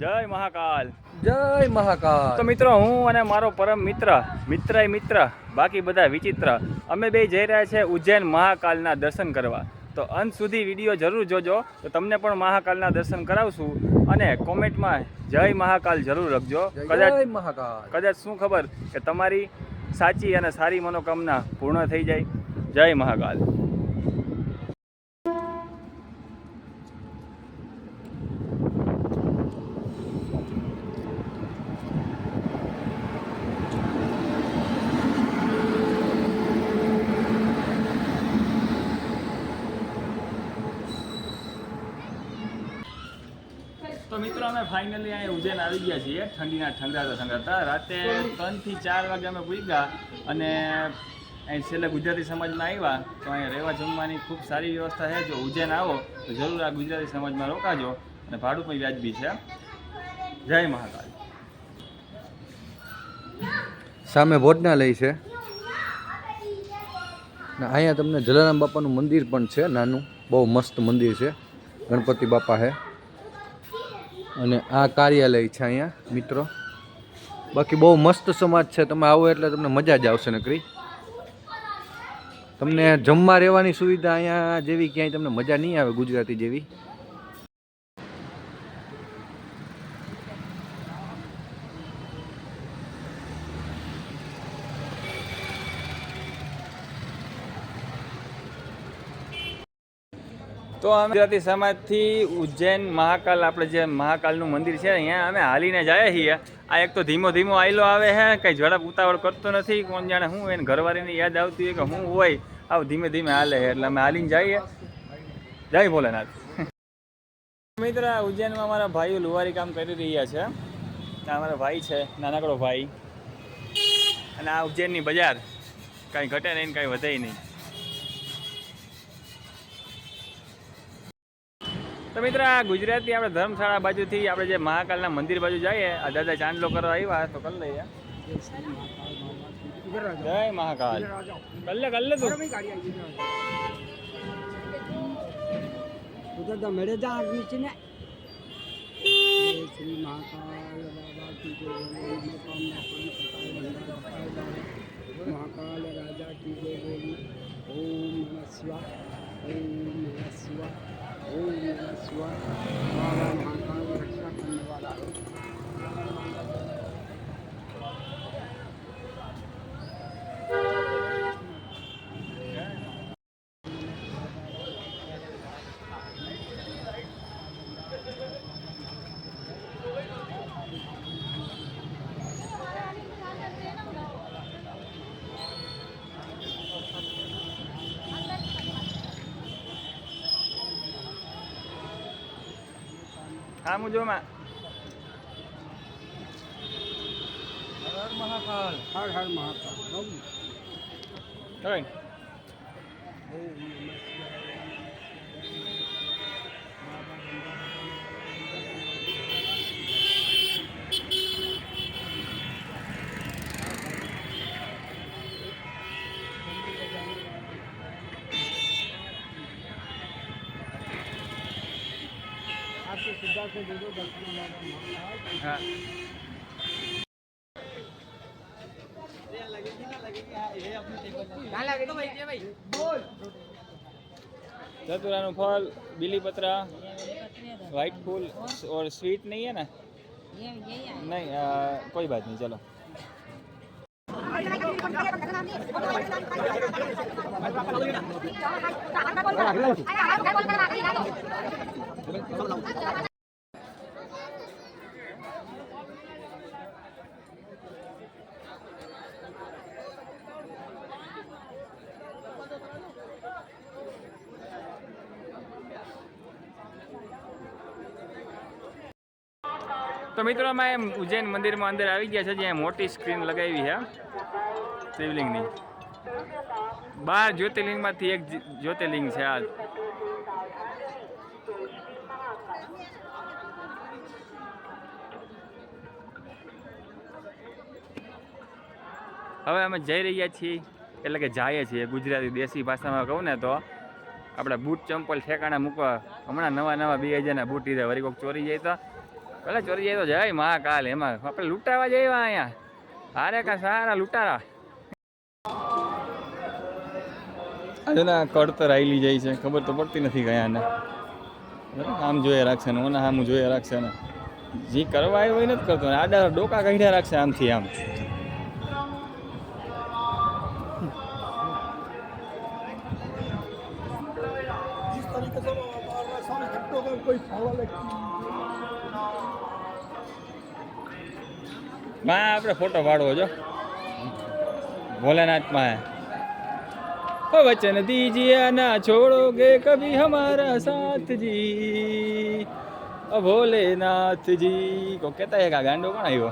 જય મહાકાલ. જય મહાકાલ. તો મિત્રો, હું અને મારો પરમ મિત્ર બાકી બધા વિચિત્ર, અમે બે જઈ રહ્યા છે ઉજ્જૈન મહાકાલના દર્શન કરવા. તો અંત સુધી વિડીયો જરૂર જોજો, તો તમને પણ મહાકાલના દર્શન કરાવશું. અને કોમેન્ટમાં જય મહાકાલ જરૂર લખજો. કદાચ શું ખબર કે તમારી સાચી અને સારી મનોકામના પૂર્ણ થઈ જાય. જય મહાકાલ. તો મિત્રો, અમે ફાઇનલી અહીંયા ઉજ્જૈન આવી ગયા છીએ. ઠંડીના ઠંડાતા રાતે 3 થી 4 વાગે અમે પૂગ્યા. અને અહીં છેલ્લે ગુજરાતી સમાજમાં આવ્યા તો અહીંયા રહેવા જમવાની ખૂબ સારી વ્યવસ્થા છે. જો ઉજ્જૈન આવો તો જરૂર આ ગુજરાતી સમાજમાં રોકાજો, અને ભાડું પણ વ્યાજબી છે. જય મહાકાલ. સામે ભોજનાલય છે ને અહીંયા તમને જલારામ બાપાનું મંદિર પણ છે, નાનું બહુ મસ્ત મંદિર છે. ગણપતિ બાપા છે. અને આ કાર્યાલય છે અહીંયા મિત્રો. બાકી બહુ મસ્ત સમાજ છે. તમે આવો એટલે તમને મજા જ આવશે નકરી. તમને જમવા રહેવાની સુવિધા અહીંયા જેવી ક્યાંય તમને મજા નહીં આવે ગુજરાતી જેવી. તો અમે ગુજરાતી સમાજથી ઉજ્જૈન મહાકાલ, આપણે જે મહાકાલનું મંદિર છે અહીંયા અમે હાલીને જઈએ છીએ. આ એક તો ધીમો આયલો આવે છે, કંઈ ઝડપ ઉતાવળ કરતો નથી. કોણ જાણે હું એને ઘરવાળીને યાદ આવતી હોય કે હું હોય આવું ધીમે હાલે છે, એટલે અમે હાલીને જઈએ. જય ભોલેનાથ. મિત્ર, ઉજ્જૈનમાં અમારા ભાઈઓ લુહારી કામ કરી રહ્યા છે. આ અમારા ભાઈ છે, નાનકડો ભાઈ. અને આ ઉજ્જૈનની બજાર કાંઈ ઘટે નહીં, કાંઈ વધે નહીં. તો મિત્ર, આ ગુજરાતી આપણે ધર્મશાળા બાજુથી આપણે જે મહાકાલના મંદિર બાજુ જઈએ. આ દાદા ચાંદલો કરવા આવ્યા તો કરી લઈએ. જય મહાકાલ. કલ્લે તું મેળે જા નીચે ને શ્રી મહાકાલ બાબા की जय, महाकाल राजा की जय बोली. ओम नमः शिवाय, ओम नमः शिवाय, ओम नमः शिवाय. बाबा महाकाल रक्षा करने वाला है. હા મુજોમાં હર મહાકાલ. हर हर महाकाल. કઈ आपको सीधा से दे दो दक्षिण वाला महाकाल. હા चतुरानु फल, बिलीपत्रा, वाइट फूल और स्वीट नहीं है ना? नहीं, कोई बात नहीं, चलो. તો મિત્રો, અમે ઉજ્જૈન મંદિરમાં અંદર આવી ગયા છે, જ્યાં મોટી સ્ક્રીન લગાવી છે શિવલિંગની. 12 જ્યોતિર્લિંગમાંથી એક જ્યોતિર્લિંગ છે આ. હવે અમે જઈ રહ્યા છીએ, એટલે કે જઈએ છીએ, ગુજરાતી દેશી ભાષામાં કહું ને તો આપણે બૂટ ચંપલ ઠેકાણા મૂકવા. હમણાં નવા 2000ના બૂટ લીધા, વળી કોઈક ચોરી જાય તો પેલા ચોરી જાય તો જાય મહાકાલ એમાં આપણે લૂંટાવા જઈએ અહીંયા હારે કા સારા લૂંટારા આજે ના કડતર આયલી જાય છે ખબર તો પડતી નથી ગયા ને આમ જોયા રાખશે ને ઓના આમ જોયા રાખશે ને જે કરવા આવ્યો હોય નથી કરતો ને આડા ડોકા કાઢ્યા રાખશે આમથી આમ માં આપણે ફોટો પાડવો જો ભોલેનાથમાં वचन दीजिए ना छोड़ोगे कभी हमारा साथ जी भोलेनाथ जी को कहता है का गांडो कोण આવ્યો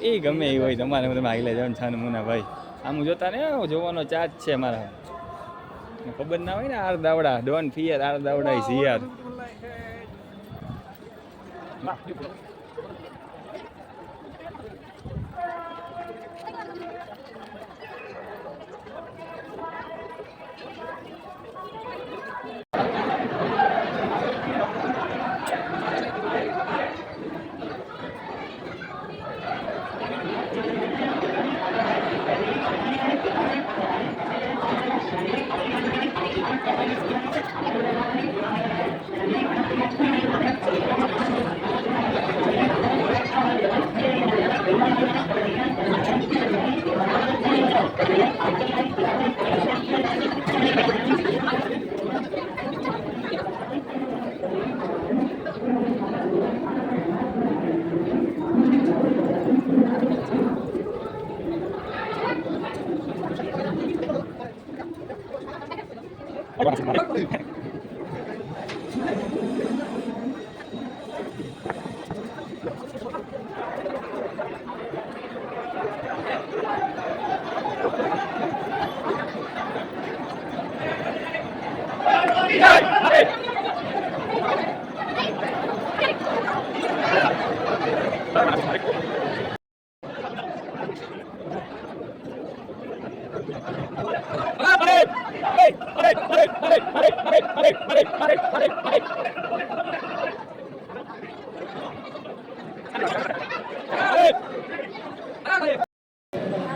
એ ગમે એ હોય તમારે તમે આગળ જાવ છાન મુના ભાઈ આમ જોતા ને જોવાનો ચાર્જ છે મારા ખબર ના હોય ને આર દાવડા ડોન ફિયર આર દાવડા સિયાર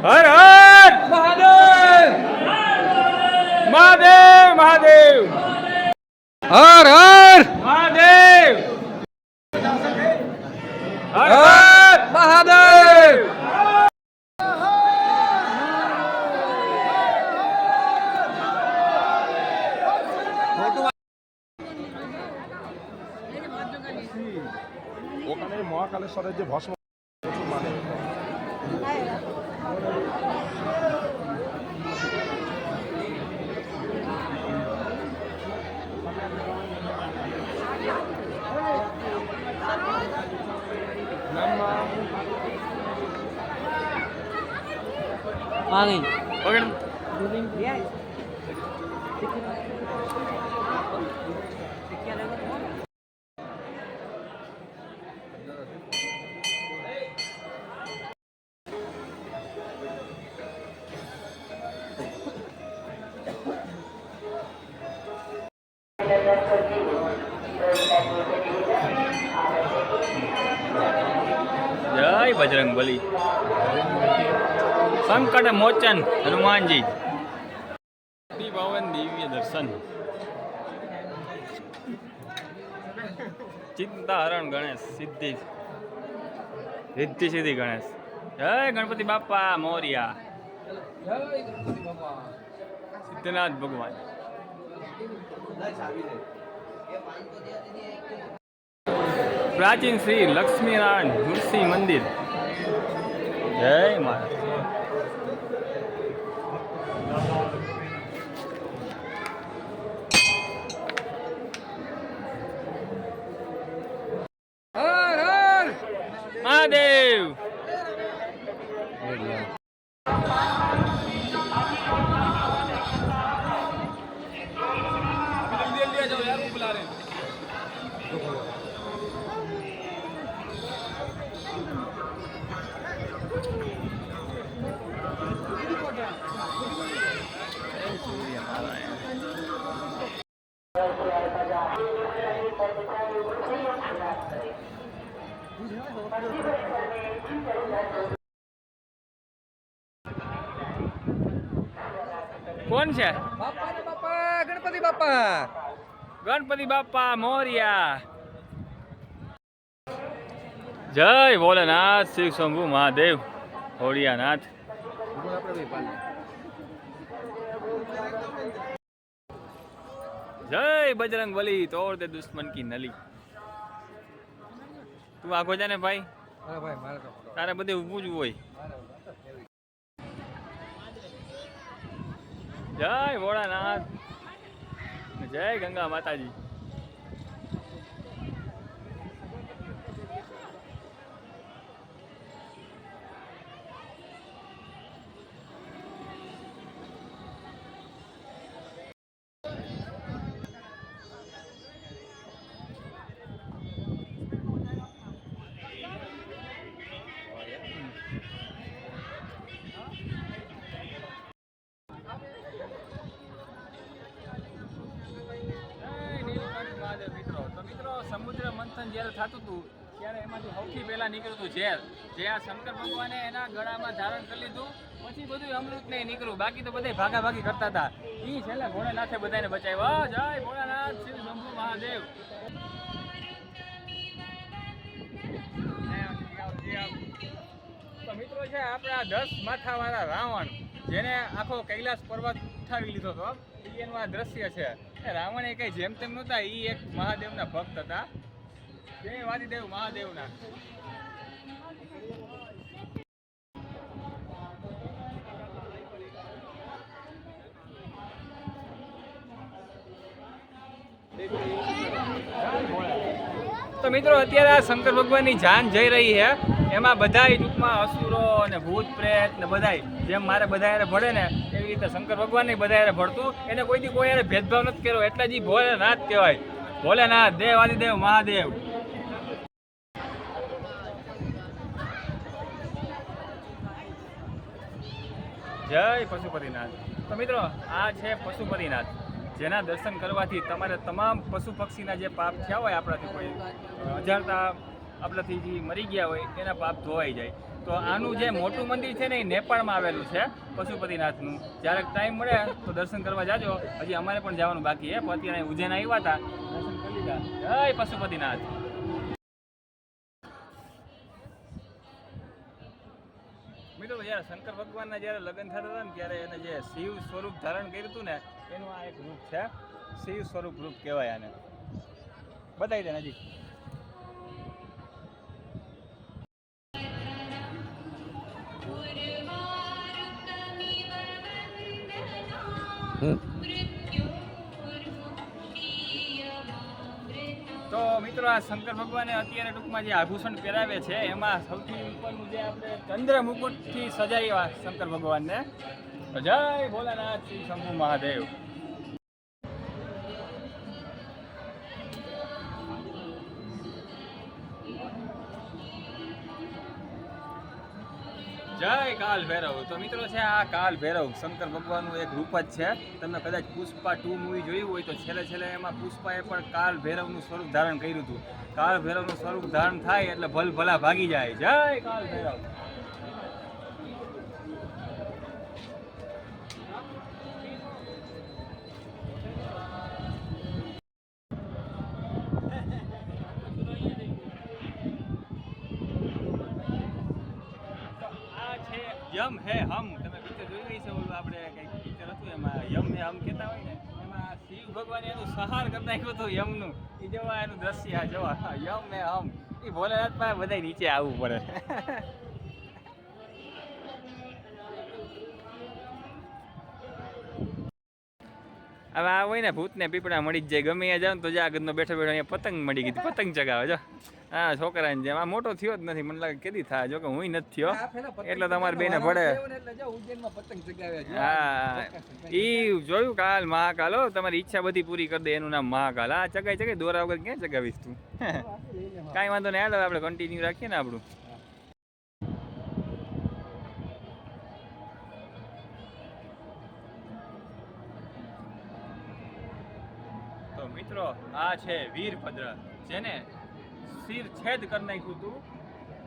हर हर महादेव महादेव महादेव હર હર महादेव हर હર મહાદેવ ওখানে মহাকালেশ্বরের যে ভস্ম মানে जय बजरंग बली संकट मोचन हनुमान जी भवन दिव्य दर्शन चिंता हरण गणेश सिद्धि रिद्धि सिद्धि गणेश जय गणपति बापा मोरिया सिद्धनाथ भगवान प्राचीन श्री लक्ष्मी नारायण तुलसी मंदिर जय महाराज હર હર महादेव सूर्य नारायण કોણ છે? બાપા રે બાપા, ગણપતિ બાપા. ગણપતિ બાપા મોરિયા. જય ભોલેનાથ, શિવ શંભુ મહાદેવ, હોળિયાનાથ. જય બજરંગ બલી, તોડ દે દુશ્મન કી નલી. તું આખો જાને ભાઈ, અરે ભાઈ મારે તો તારે બધે ઊભું જ હોય. જય ભોળાનાથ, જય ગંગા માતાજી. સમુદ્ર મંથન જ્યારે થતું હતું ત્યારે એમાંથી સૌથી પહેલા નીકળ્યું હતું ઝેર, જે આ શંકર ભગવાને એના ગળામાં ધારણ કરી લીધું. પછી બધું અમૃત ને નીકળ્યું, બાકી તો બધા ભાગાભાગી કરતા હતા. એ છેલ્લે ભોળાનાથે બધાને બચાવ્યા. જય ભોળાનાથ, શિવ શંભુ મહાદેવ. તો મિત્રો છે આપણા 10 માથાવાળા રાવણ, જેને આખો કૈલાસ પર્વત ઉઠાવી લીધો હતો, એનું આ દ્રશ્ય છે. રાવણ એ કઈ જેમ તેમ નહોતા, એ એક મહાદેવના ભક્ત હતા. જય વાદીદેવ મહાદેવના. તો મિત્રો અત્યારે આ શંકર ભગવાનની જાન જઈ રહી છે. એમાં બધાય ટૂંકમાં અસુરો અને ભૂત પ્રેત ને બધાય જેમ મારે બધા યારે ભળે ને એવી રીતે શંકર ભગવાન બધા યારે ભળતું. એને કોઈથી કોઈ યારે ભેદભાવ નથી કર્યો, એટલે જ ભોલેનાથ કહેવાય. ભોલેનાથ, દેવ આદિદેવ મહાદેવ. જય પશુપતિનાથ. તો મિત્રો આ છે પશુપતિનાથ, જેના દર્શન કરવાથી તમારે તમામ પશુ પક્ષીના જે પાપ થયા હોય, આપણાથી કોઈ અજાણતા આપણાથી જે મરી ગયા હોય એના પાપ ધોવાઈ જાય. તો આનું જે મોટું મંદિર છે ને એ નેપાળમાં આવેલું છે પશુપતિનાથનું. જ્યારે ટાઈમ મળે તો દર્શન કરવા જાજો. હજી અમારે પણ જવાનું બાકી છે, પણ અત્યારે ઉજ્જૈન આવ્યા હતા, દર્શન કરી લીધા. જય પશુપતિનાથ. મિત્રો જ્યારે શંકર ભગવાનના જ્યારે લગ્ન થતા હતા ને ત્યારે એને જે શિવ સ્વરૂપ ધારણ કર્યું હતું ને એનું આ એક રૂપ છે. શિવ સ્વરૂપ રૂપ કહેવાય આને. બતાવી દે નજીક. તો મિત્રો આ શંકર ભગવાને અત્યારે ટૂંકમાં જે આભૂષણ પહેરાવે છે એમાં સૌથી ઉપરનું જે આપણે ચંદ્ર મુકુટથી સજાવ્યા શંકર ભગવાનને. જય ભોલાનાથ, શિવ શંભુ મહાદેવ. જય કાલ ભૈરવ. તો મિત્રો છે આ કાલ ભૈરવ શંકર ભગવાનનું એક રૂપ જ છે. તમે કદાચ પુષ્પા 2 મૂવી જોયું હોય તો છેલ્લે એમાં પુષ્પાએ પણ કાલ ભૈરવનું સ્વરૂપ ધારણ કર્યું હતું. કાલ ભૈરવનું સ્વરૂપ ધારણ થાય એટલે ભલ ભલા ભાગી જાય. જય કાલ ભૈરવ. યમ હે હમ, તમે પિક્ચર જોઈ રહી છે, ઓલું આપણે કંઈક પિક્ચર હતું એમાં યમ હે હમ કહેતા હોય ને, એમાં શિવ ભગવાને એનું સહાર કરી નાખ્યું હતું યમનું. એ જેવા એનું દ્રશ્ય જોવા યમ હે હમ. એ ભોલેનાથ પાસે બધા નીચે આવવું પડે. હવે આ હોય ને ભૂત ને પીપળા મળી જ જાય. ગમે ત્યાં જાવ ને તો જ આગળનો બેઠો અહીંયા પતંગ મળી ગઈ, પતંગ ચગાવે. જો હા છોકરાને જેમ. આ મોટો થયો જ નથી, મને લાગે કેદી થાય. જો કે હું નથી થયો એટલે તમારે બેને પડે. હા ઈ જોયું કાલ મહાકાલ. તમારી ઈચ્છા બધી પૂરી કરી દે, એનું નામ મહાકાલ. હા ચગાઈ દોરા વગર ક્યાં ચગાવીશ તું? કાંઈ વાંધો નહીં, હાલો આપણે કન્ટિન્યુ રાખીએ ને આપણું. તો મિત્રો આ છે વીરભદ્ર, જેને શિર છેદ કરી નાખ્યું હતું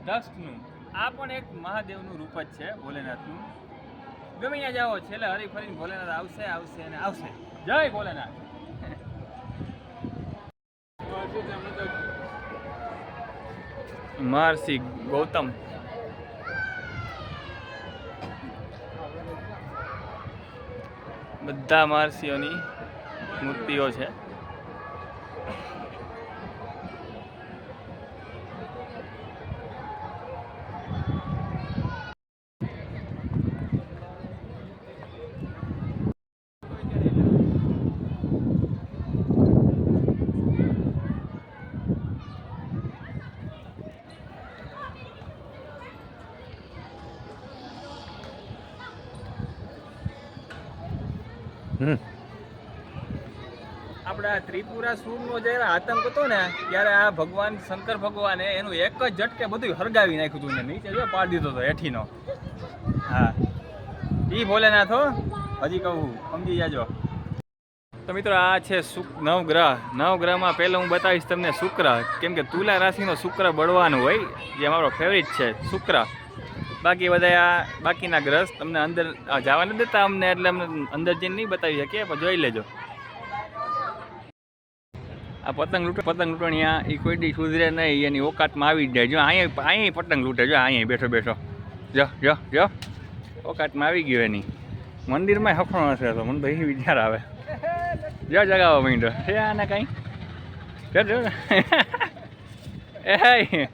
દક્ષનું. આ પણ એક મહાદેવનું રૂપ જ છે ભોલેનાથનું. ગમે ત્યાં જાઓ છેલ્લે હરી ફરીને ભોલેનાથ આવશે આવશે અને આવશે. જય ભોલેનાથ. મહર્ષિ ગૌતમ બધા મહર્ષિઓની મૂર્તિઓ છે. આપણા ત્રિપુરા સુરનો જ્યારે આતંક હતો ને ત્યારે આ ભગવાન શંકર ભગવાને એનું એક જ ઝટકે બધું હરગાવી નાખ્યું હતું ને નીચે જો પાડી દીધો હતો હેઠીનો. હા ઈ ભોલેનાથ હો, હજી કહું સમજી જાજો. તો મિત્રો આ છે નવગ્રહ. નવગ્રહમાં પહેલો હું બતાવીશ તમને શુક્ર, કેમ કે તુલા રાશિનો શુક્ર બળવાનું હોય, જે અમારો ફેવરિટ છે શુક્ર. બાકી બધા આ બાકીના ગ્રહ તમને અંદર જવા નથી દેતા અમને, એટલે અમને અંદર જઈને નહીં બતાવી શકીએ, પણ જોઈ લેજો. આ પતંગ લૂંટણીયા એ કોઈ દી સુધરે નહીં, એની ઓકાતમાં આવી જ જાય. જો અહીંયા પતંગ લૂંટે, જો અહીંયા બેઠો બેઠો જો જો જો ઓકાતમાં આવી ગયો એની. મંદિરમાં હફણો હશે તો મને તો એ વિચાર આવે. જો જગાવો માંડ્યો છે આને કાંઈ જો એ